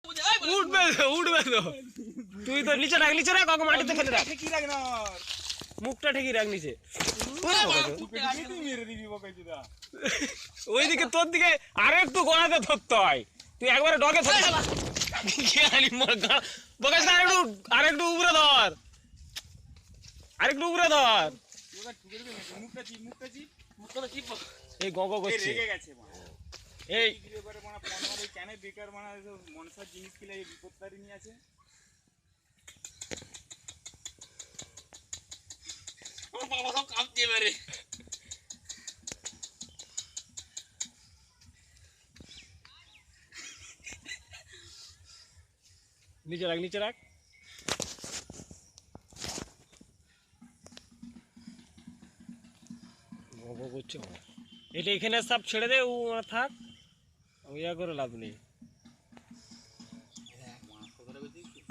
উঠবে তো উঠবে তো। তুই তো নিচে রাখ, নিচে রাখ, কাকু মাটিতে ফেলে রাখ। কি রাখ না মুখটা ঠিকই রাখ নিচে। মেরে দিবি বকাইছিদা। ওইদিকে তোর দিকে আরো একটু গোড়াতে ধরতে হয়, তুই একবারে ডগে ধরে বকাস না। আরেকটু উপরে ধর, আরেকটু উপরে ধর। মুখটা চিপ, মুখটা চিপ, মুখটা চিপ। এই গঙ্গ করছে রেগে গেছে মা। এই এবারে মানে পনেরো কেন বেকার মানে মনসার জিনিস কিলে বিপত্তারি নিয়ে আছে। আমার বাবা সব কাঁপছে এবারে। নিচে রাখ, নিচে রাখ। গঙ্গ করছে এটা, এখানে সব ছেড়ে দে, ও থাক, ইয়া করে লাভ নেই।